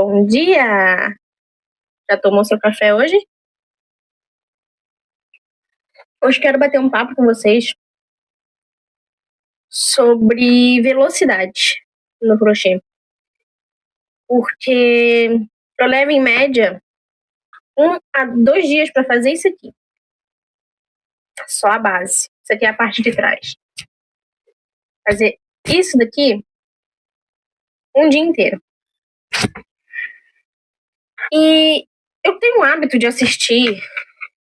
bom dia! Já tomou seu café hoje? Hoje quero bater um papo com vocês sobre velocidade no crochê. Porque eu levo em média 1 a 2 dias para fazer isso aqui. Só a base. Isso aqui é a parte de trás. Fazer isso daqui um dia inteiro. E eu tenho o hábito de assistir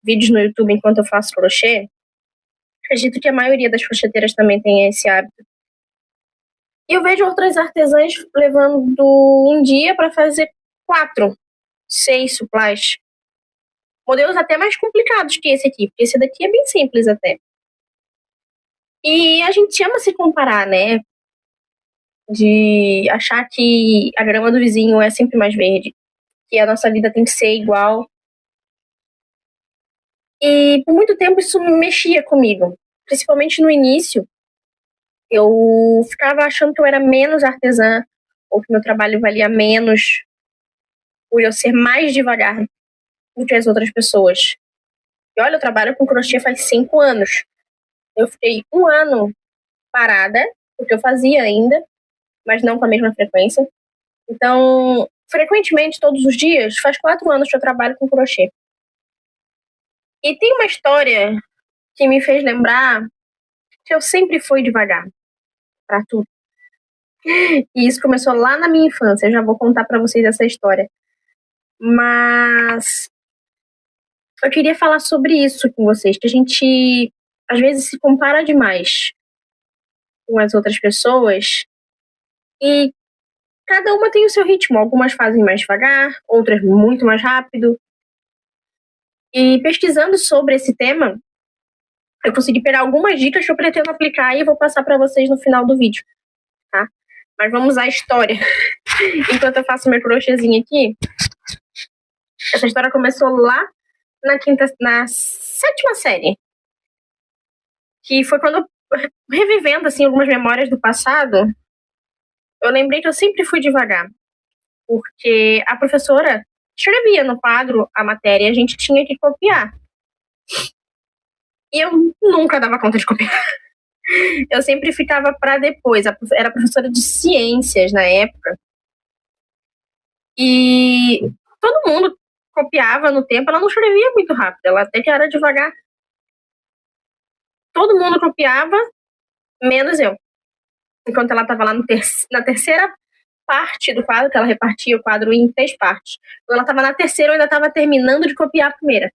vídeos no YouTube enquanto eu faço crochê. Acredito que a maioria das crocheteiras também tem esse hábito. E eu vejo outras artesãs levando um dia para fazer 4, 6 supplies. Modelos até mais complicados que esse aqui, porque esse daqui é bem simples até. E a gente ama se comparar, né? De achar que a grama do vizinho é sempre mais verde, que a nossa vida tem que ser igual. E por muito tempo isso mexia comigo, principalmente no início. Eu ficava achando que eu era menos artesã, ou que meu trabalho valia menos por eu ser mais devagar do que as outras pessoas. E olha, eu trabalho com crochê faz 5 anos. Eu fiquei 1 ano parada, porque eu fazia ainda, mas não com a mesma frequência. Então, frequentemente, todos os dias, faz 4 anos que eu trabalho com crochê. E tem uma história que me fez lembrar que eu sempre fui devagar para tudo. E isso começou lá na minha infância. Eu já vou contar para vocês essa história. Mas eu queria falar sobre isso com vocês, que a gente às vezes se compara demais com as outras pessoas e cada uma tem o seu ritmo. Algumas fazem mais devagar, outras muito mais rápido. E pesquisando sobre esse tema, eu consegui pegar algumas dicas que eu pretendo aplicar e vou passar para vocês no final do vídeo, tá? Mas vamos à história. Enquanto eu faço meu crochêzinho aqui, essa história começou lá na 7ª série, que foi quando, revivendo assim algumas memórias do passado, eu lembrei que eu sempre fui devagar, porque a professora escrevia no quadro a matéria e a gente tinha que copiar. E eu nunca dava conta de copiar. Eu sempre ficava para depois. Era professora de ciências na época. E todo mundo copiava no tempo. Ela não escrevia muito rápido, ela até que era devagar. Todo mundo copiava, menos eu. Enquanto ela estava lá na terceira parte do quadro, que ela repartia o quadro em 3 partes. Quando ela estava na terceira, eu ainda estava terminando de copiar a primeira.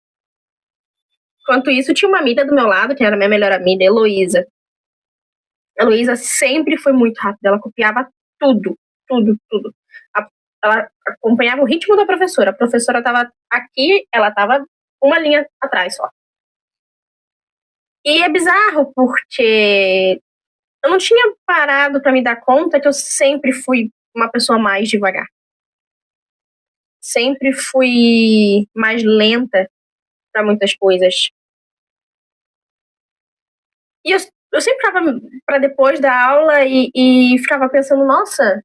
Enquanto isso, tinha uma amiga do meu lado, que era minha melhor amiga, Heloísa. A Heloísa sempre foi muito rápida, ela copiava tudo, tudo, tudo. Ela acompanhava o ritmo da professora. A professora estava aqui, ela estava uma linha atrás só. E é bizarro, porque eu não tinha parado para me dar conta que eu sempre fui uma pessoa mais devagar. Sempre fui mais lenta para muitas coisas. E eu sempre ficava para depois da aula e ficava pensando, nossa,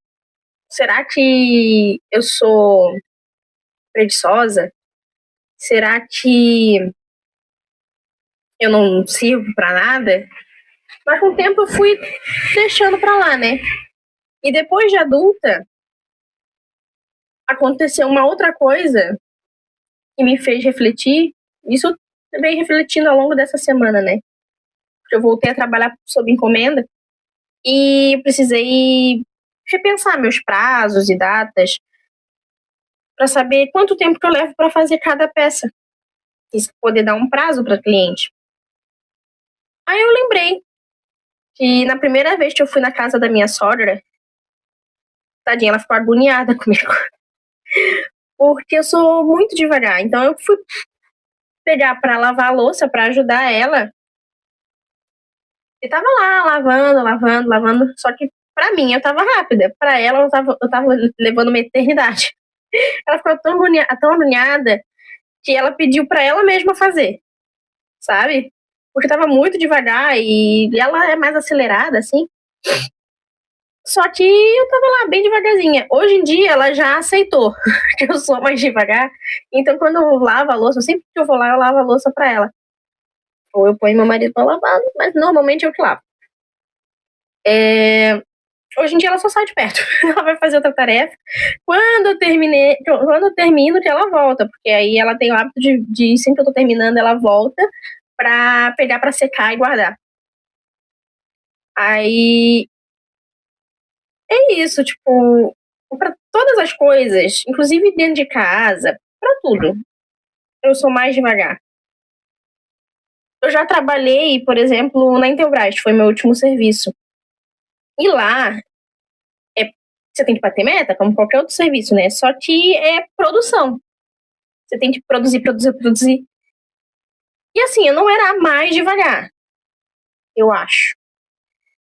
será que eu sou preguiçosa? Será que eu não sirvo para nada? Mas com o tempo eu fui deixando para lá, né? E depois de adulta, aconteceu uma outra coisa que me fez refletir. Isso eu venho refletindo ao longo dessa semana, né? Porque eu voltei a trabalhar sob encomenda e eu precisei repensar meus prazos e datas para saber quanto tempo que eu levo para fazer cada peça e poder dar um prazo para cliente. Aí eu lembrei que na primeira vez que eu fui na casa da minha sogra, tadinha, ela ficou agoniada comigo. Porque eu sou muito devagar. Então eu fui pegar para lavar a louça para ajudar ela. E tava lá lavando. Só que pra mim eu tava rápida. Pra ela eu tava levando uma eternidade. Ela ficou tão agoniada que ela pediu pra ela mesma fazer. Sabe? Porque tava muito devagar e ela é mais acelerada, assim. Só que eu tava lá bem devagarzinha. Hoje em dia ela já aceitou que eu sou mais devagar. Então quando eu lavo a louça, sempre que eu vou lá, eu lavo a louça pra ela. Ou eu ponho meu marido pra lavar, mas normalmente eu que lavo. Hoje em dia ela só sai de perto. Ela vai fazer outra tarefa. Quando eu termino, que ela volta. Porque aí ela tem o hábito de sempre que eu tô terminando, ela volta pra pegar pra secar e guardar. Aí é isso, tipo, pra todas as coisas, inclusive dentro de casa, pra tudo, eu sou mais devagar. Eu já trabalhei, por exemplo, na Intelbras, foi meu último serviço. E lá, é, você tem que bater meta, como qualquer outro serviço, né? Só que é produção. Você tem que produzir, produzir, produzir. E assim, eu não era a mais devagar, eu acho.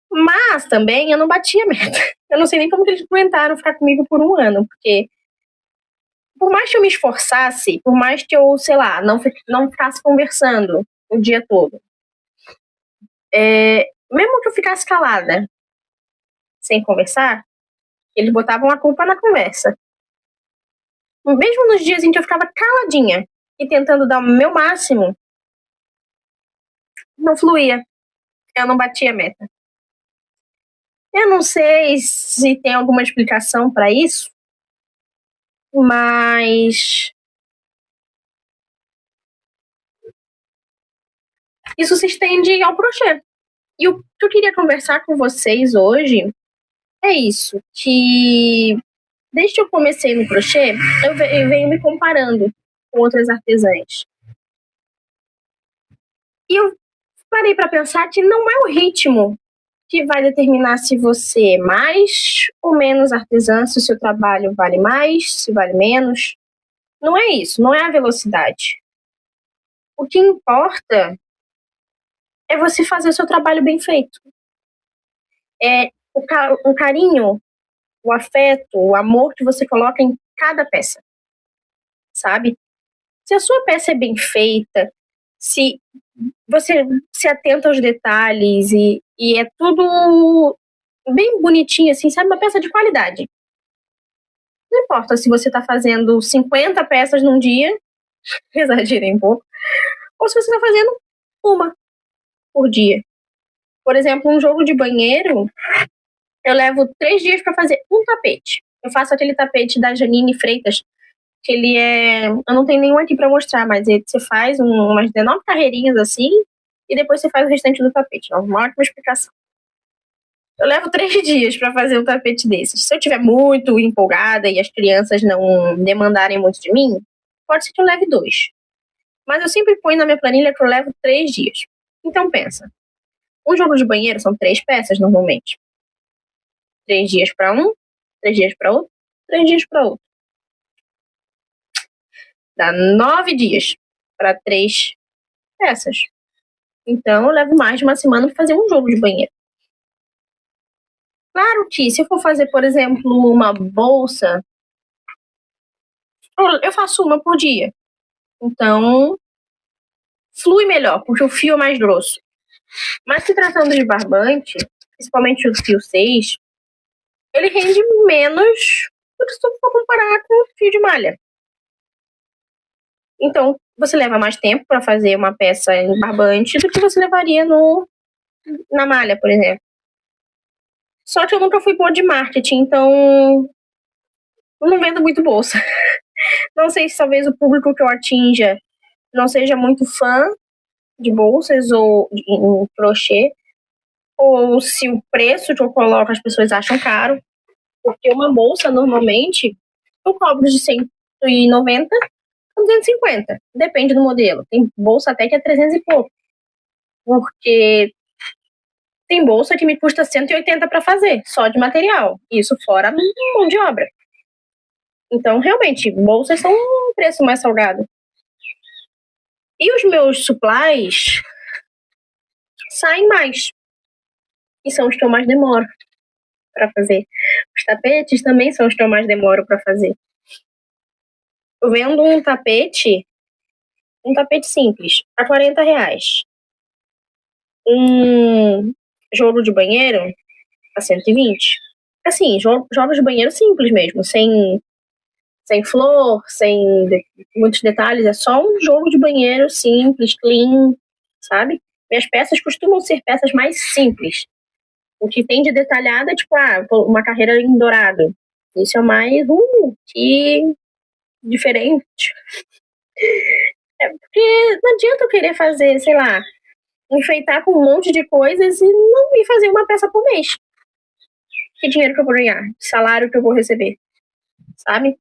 Mas também eu não batia meta. Eu não sei nem como que eles aguentaram ficar comigo por um ano, porque por mais que eu me esforçasse, por mais que eu, sei lá, não ficasse conversando o dia todo, mesmo que eu ficasse calada, sem conversar, eles botavam a culpa na conversa. Mesmo nos dias em que eu ficava caladinha e tentando dar o meu máximo, não fluía. Eu não batia a meta. Eu não sei se tem alguma explicação para isso, mas isso se estende ao crochê. E o que eu queria conversar com vocês hoje é isso, que desde que eu comecei no crochê, eu venho me comparando com outras artesãs. E eu parei para pensar que não é o ritmo que vai determinar se você é mais ou menos artesã, se o seu trabalho vale mais, se vale menos. Não é isso, não é a velocidade. O que importa é você fazer o seu trabalho bem feito. É o carinho, o afeto, o amor que você coloca em cada peça, sabe? Se a sua peça é bem feita, se você se atenta aos detalhes e é tudo bem bonitinho, assim, sabe? Uma peça de qualidade. Não importa se você está fazendo 50 peças num dia, exagerei um pouco, ou se você está fazendo uma por dia. Por exemplo, um jogo de banheiro, eu levo 3 dias para fazer um tapete. Eu faço aquele tapete da Janine Freitas, que ele é. Eu não tenho nenhum aqui para mostrar, mas você faz umas 19 carreirinhas assim, e depois você faz o restante do tapete. É uma ótima explicação. Eu levo 3 dias para fazer um tapete desses. Se eu estiver muito empolgada e as crianças não demandarem muito de mim, pode ser que eu leve 2. Mas eu sempre ponho na minha planilha que eu levo 3 dias. Então pensa, um jogo de banheiro são 3 peças normalmente. 3 dias para um, 3 dias para outro, 3 dias para outro. Dá 9 dias para 3 peças. Então eu levo mais de uma semana para fazer um jogo de banheiro. Claro que se eu for fazer, por exemplo, uma bolsa, eu faço uma por dia. Então flui melhor, porque o fio é mais grosso. Mas se tratando de barbante, principalmente o fio 6, ele rende menos do que se tu for comparar com o fio de malha. Então, você leva mais tempo para fazer uma peça em barbante do que você levaria na malha, por exemplo. Só que eu nunca fui boa de marketing, então eu não vendo muito bolsa. Não sei se talvez o público que eu atinja não seja muito fã de bolsas ou em crochê, ou se o preço que eu coloco as pessoas acham caro, porque uma bolsa normalmente eu cobro de 190 a 250, depende do modelo. Tem bolsa até que é 300 e pouco, porque tem bolsa que me custa 180 para fazer, só de material, isso fora mão de obra. Então, realmente, bolsas são um preço mais salgado. E os meus supplies saem mais, e são os que eu mais demoro para fazer. Os tapetes também são os que eu mais demoro para fazer. Eu vendo um tapete simples, a R$ 40. Um jogo de banheiro a 120. assim, jogos de banheiro simples mesmo, sem flor, sem muitos detalhes, é só um jogo de banheiro simples, clean, sabe? Minhas peças costumam ser peças mais simples. O que tem de detalhado é tipo, uma carreira em dourado. Isso é mais, que diferente. É porque não adianta eu querer fazer, sei lá, enfeitar com um monte de coisas e não ir fazer uma peça por mês. Que dinheiro que eu vou ganhar? Salário que eu vou receber, sabe?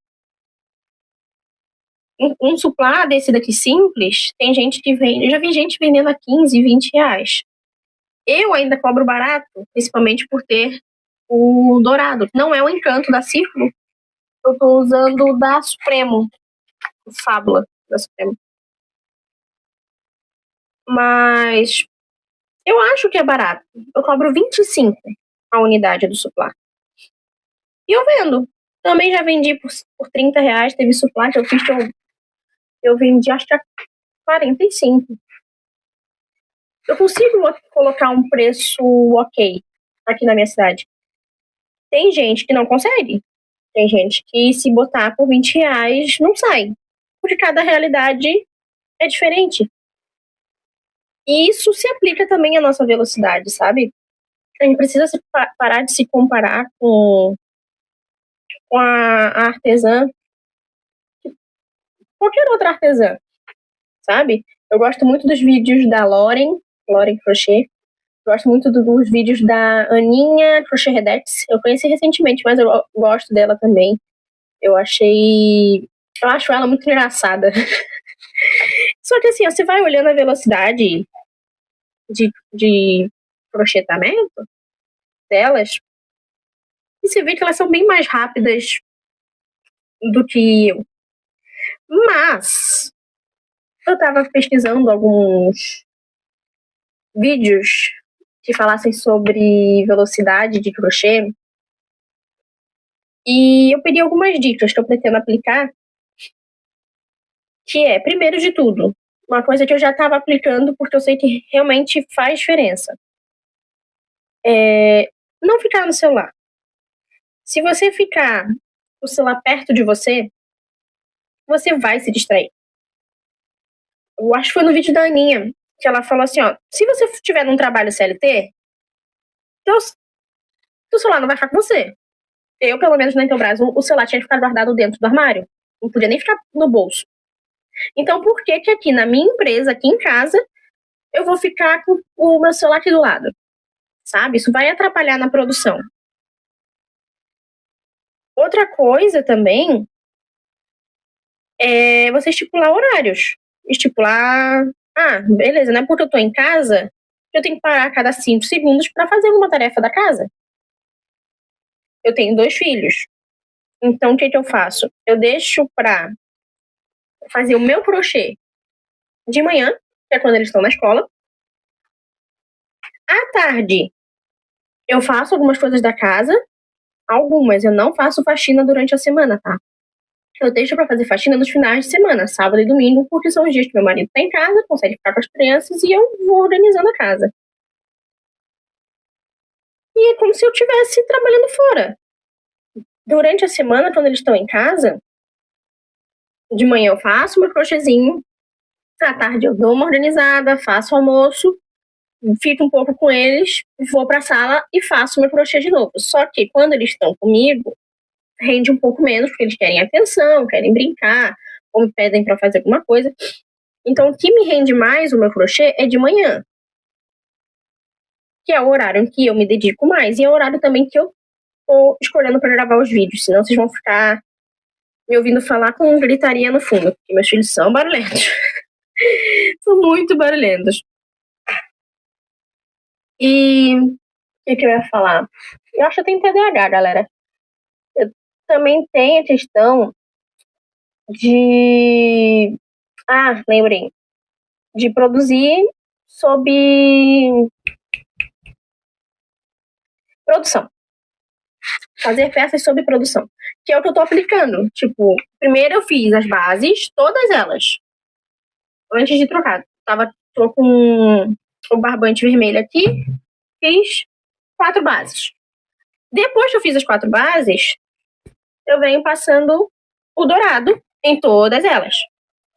Um suplá desse daqui simples, tem gente que vende. Eu já vi gente vendendo a 15, 20 reais. Eu ainda cobro barato, principalmente por ter o dourado. Não é o encanto da Círculo. Eu tô usando o da Supremo. O Fábula da Supremo. Mas eu acho que é barato. Eu cobro 25 a unidade do suplá. E eu vendo. Também já vendi por 30 reais. Teve suplá que eu fiz que eu vendi acho que a 45. Eu consigo colocar um preço ok aqui na minha cidade. Tem gente que não consegue. Tem gente que se botar por 20 reais não sai. Porque cada realidade é diferente. E isso se aplica também à nossa velocidade, sabe? A gente precisa parar de se comparar com a artesã, qualquer outra artesã, sabe? Eu gosto muito dos vídeos da Lauren Crochet. Gosto muito dos vídeos da Aninha Crochet Redex. Eu conheci recentemente, mas eu gosto dela também. Eu acho ela muito engraçada. Só que assim, você vai olhando a velocidade de crochetamento delas e você vê que elas são bem mais rápidas do que eu. Mas eu tava pesquisando alguns vídeos que falassem sobre velocidade de crochê e eu pedi algumas dicas que eu pretendo aplicar, que é, primeiro de tudo, uma coisa que eu já estava aplicando porque eu sei que realmente faz diferença. Não ficar no celular. Se você ficar o celular perto de você, você vai se distrair. Eu acho que foi no vídeo da Aninha que ela falou assim, ó, se você estiver num trabalho CLT, teu celular não vai ficar com você. Eu, pelo menos na Intelbras, o celular tinha que ficar guardado dentro do armário. Não podia nem ficar no bolso. Então, por que que aqui na minha empresa, aqui em casa, eu vou ficar com o meu celular aqui do lado? Sabe? Isso vai atrapalhar na produção. Outra coisa também é você estipular horários. Estipular, beleza, não é porque eu tô em casa que eu tenho que parar a cada 5 segundos para fazer uma tarefa da casa. Eu tenho 2 filhos. Então, o que que eu faço? Eu deixo pra fazer o meu crochê de manhã, que é quando eles estão na escola. À tarde, eu faço algumas coisas da casa. Algumas, eu não faço faxina durante a semana, tá? Eu deixo pra fazer faxina nos finais de semana, sábado e domingo, porque são os dias que meu marido tá em casa, consegue ficar com as crianças e eu vou organizando a casa. E é como se eu estivesse trabalhando fora. Durante a semana, quando eles estão em casa, de manhã eu faço meu crochêzinho, à tarde eu dou uma organizada, faço o almoço, fico um pouco com eles, vou pra sala e faço meu crochê de novo. Só que quando eles estão comigo, rende um pouco menos, porque eles querem atenção, querem brincar, ou me pedem para fazer alguma coisa. Então, o que me rende mais o meu crochê é de manhã, que é o horário em que eu me dedico mais, e é o horário também que eu tô escolhendo para gravar os vídeos, senão vocês vão ficar me ouvindo falar com gritaria no fundo, porque meus filhos são barulhentos. São muito barulhentos. E o que eu ia falar? Eu acho que eu tenho TDAH, galera. Eu também tenho a questão de... lembrei. De produzir sob produção. Fazer peças sob produção. Que é o que eu tô aplicando. Tipo, primeiro eu fiz as bases, todas elas. Antes de trocar. Tô com o barbante vermelho aqui. Fiz 4 bases. Depois que eu fiz as 4 bases, eu venho passando o dourado em todas elas.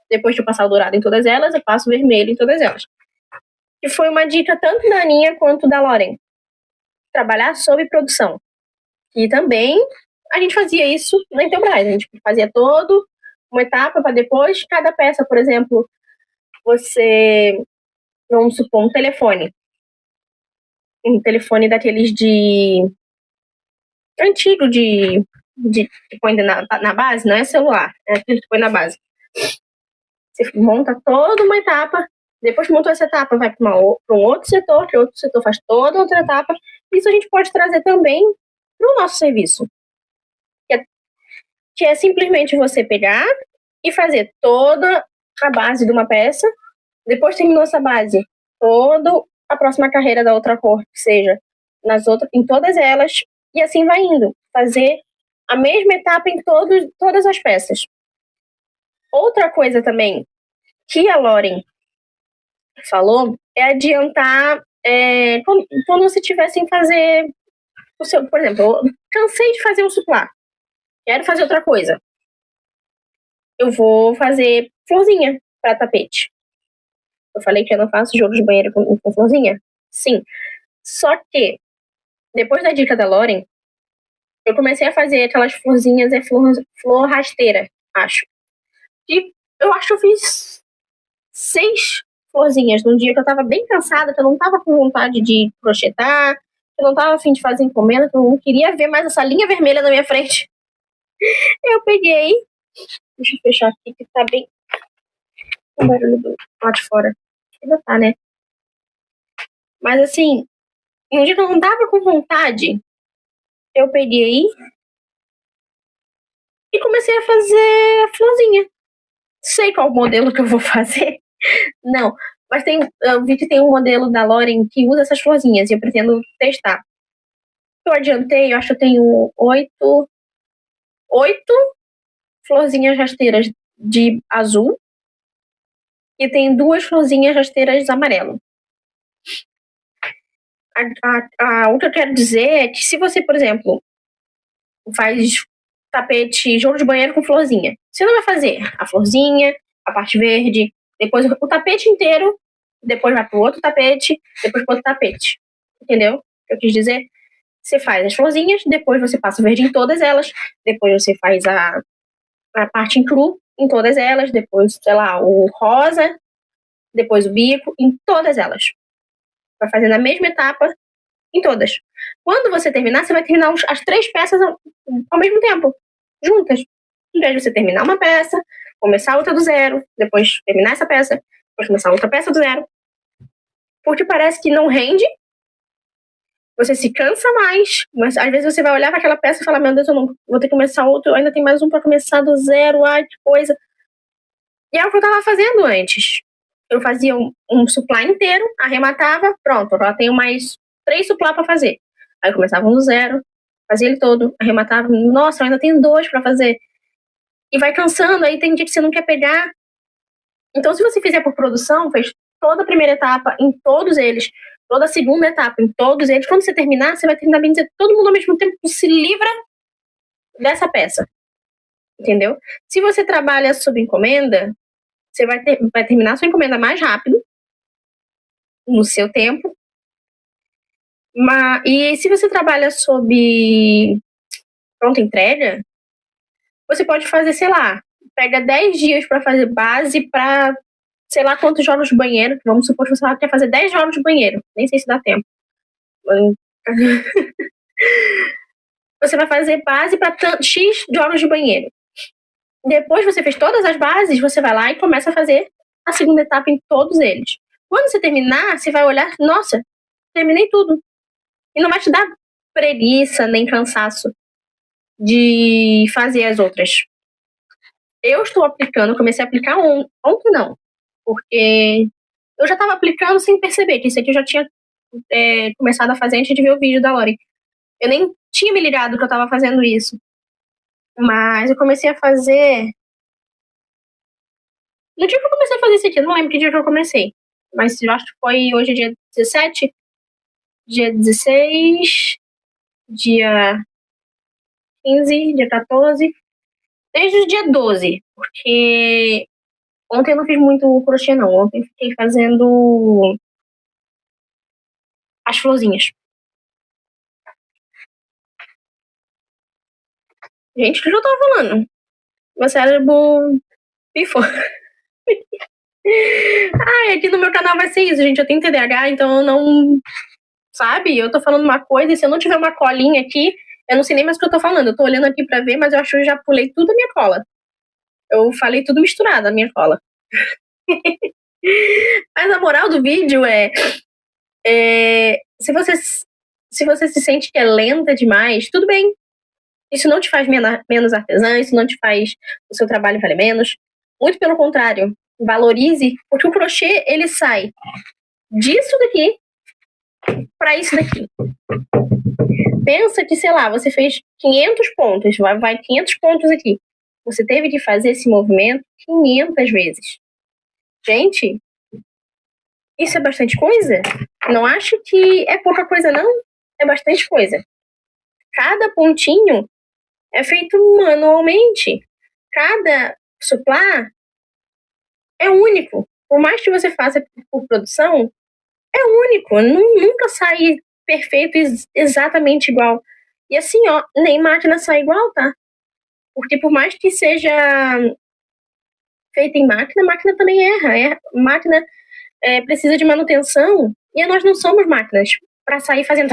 Depois de eu passar o dourado em todas elas, eu passo o vermelho em todas elas. Que foi uma dica tanto da Aninha quanto da Lauren. Trabalhar sob produção. E também a gente fazia isso na Intelbras. A gente fazia todo uma etapa para depois, cada peça, por exemplo, vamos supor, um telefone. Um telefone daqueles antigo que põe na base, não é celular, é aquele que põe na base. Você monta toda uma etapa, depois que montou essa etapa, vai para um outro setor, que o outro setor faz toda outra etapa. Isso a gente pode trazer também para o nosso serviço. Que é simplesmente você pegar e fazer toda a base de uma peça, depois terminou essa base, toda a próxima carreira da outra cor, que seja em todas elas, e assim vai indo. Fazer a mesma etapa em todas as peças. Outra coisa também que a Lauren falou é adiantar quando você estiver sem fazer o seu, por exemplo, eu cansei de fazer um suplá, quero fazer outra coisa. Eu vou fazer florzinha para tapete. Eu falei que eu não faço jogo de banheiro com florzinha? Sim. Só que, depois da dica da Lauren, eu comecei a fazer aquelas florzinhas, flor rasteira, acho. E eu acho que eu fiz 6 florzinhas num dia que eu tava bem cansada, que eu não tava com vontade de crochetar, que eu não tava a fim de fazer encomenda, que eu não queria ver mais essa linha vermelha na minha frente. Eu peguei. Deixa eu fechar aqui, que tá bem o barulho do lá de fora. Ainda tá, né? Mas assim, um dia que eu não tava com vontade, eu peguei e comecei a fazer a florzinha. Sei qual modelo que eu vou fazer. Não, mas eu vi que tem um modelo da Lauren que usa essas florzinhas e eu pretendo testar. Eu adiantei, eu acho que eu tenho 8 florzinhas rasteiras de azul e tem 2 florzinhas rasteiras de amarelo. O que eu quero dizer é que se você, por exemplo, faz tapete, jogo de banheiro com florzinha, você não vai fazer a florzinha, a parte verde, depois o tapete inteiro, depois vai pro outro tapete, depois pro outro tapete. Entendeu? O que eu quis dizer? Você faz as florzinhas, depois você passa o verde em todas elas, depois você faz a parte em cru em todas elas, depois, sei lá, o rosa, depois o bico, em todas elas. Vai fazer na mesma etapa em todas. Quando você terminar, você vai terminar as 3 peças ao mesmo tempo, juntas. Em vez de você terminar uma peça, começar outra do zero, depois terminar essa peça, depois começar outra peça do zero. Porque parece que não rende, você se cansa mais, mas às vezes você vai olhar para aquela peça e falar, meu Deus, eu não vou ter que começar outro, ainda tem mais um para começar do zero, ai, que coisa. E é o que eu tava fazendo antes. Eu fazia um supply inteiro, arrematava, pronto, agora tenho mais 3 supply para fazer. Aí eu começava no zero, fazia ele todo, arrematava, nossa, eu ainda tenho 2 para fazer. E vai cansando, aí tem dia que você não quer pegar. Então, se você fizer por produção, fez toda a primeira etapa em todos eles, toda a segunda etapa em todos eles, quando você terminar, você vai terminar bem dizer, todo mundo ao mesmo tempo se livra dessa peça. Entendeu? Se você trabalha sob encomenda, você vai terminar sua encomenda mais rápido, no seu tempo. E se você trabalha sob pronta entrega, você pode fazer, sei lá, pega 10 dias para fazer base para sei lá quantos jogos de banheiro. Vamos supor que você quer fazer 10 jogos de banheiro. Nem sei se dá tempo. Você vai fazer base para X jogos de banheiro. Depois você fez todas as bases, você vai lá e começa a fazer a segunda etapa em todos eles. Quando você terminar, você vai olhar, nossa, terminei tudo. E não vai te dar preguiça nem cansaço de fazer as outras. Eu estou aplicando, comecei a aplicar ontem não, porque eu já estava aplicando sem perceber, que isso aqui eu já tinha começado a fazer antes de ver o vídeo da Lori. Eu nem tinha me ligado que eu estava fazendo isso. Mas eu comecei a fazer... No dia que eu comecei a fazer isso aqui, eu não lembro que dia que eu comecei. Mas eu acho que foi hoje dia 17, dia 16, dia 15, dia 14, desde o dia 12, porque ontem eu não fiz muito crochê, não. Ontem eu fiquei fazendo as florzinhas. Gente, o que eu tava falando? Meu cérebro pifou. Ai, aqui no meu canal vai ser isso, gente. Eu tenho TDAH, então eu não... Sabe? Eu tô falando uma coisa e se eu não tiver uma colinha aqui, eu não sei nem mais o que eu tô falando. Eu tô olhando aqui pra ver, mas eu acho que eu já pulei tudo a minha cola. Eu falei tudo misturado, a minha cola. Mas a moral do vídeo se você se sente que é lenta demais, tudo bem. Isso não te faz menos artesã, isso não te faz o seu trabalho valer menos. Muito pelo contrário, valorize, porque o crochê, ele sai disso daqui para isso daqui. Pensa que, sei lá, você fez 500 pontos, vai 500 pontos aqui. Você teve que fazer esse movimento 500 vezes. Gente, isso é bastante coisa? Não acho que é pouca coisa, não. É bastante coisa. Cada pontinho é feito manualmente. Cada suplá é único. Por mais que você faça por produção, é único. Nunca sai perfeito exatamente igual. E assim, ó, nem máquina sai igual, tá? Porque por mais que seja feita em máquina, máquina também erra. Máquina precisa de manutenção. E nós não somos máquinas para sair fazendo...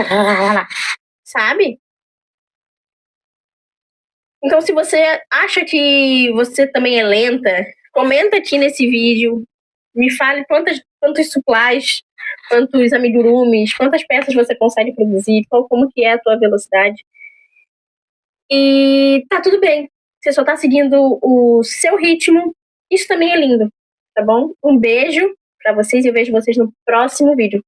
Sabe? Então, se você acha que você também é lenta, comenta aqui nesse vídeo. Me fale quantos suplás, quantos amigurumis, quantas peças você consegue produzir, como que é a tua velocidade. E tá tudo bem. Você só tá seguindo o seu ritmo. Isso também é lindo, tá bom? Um beijo pra vocês e eu vejo vocês no próximo vídeo.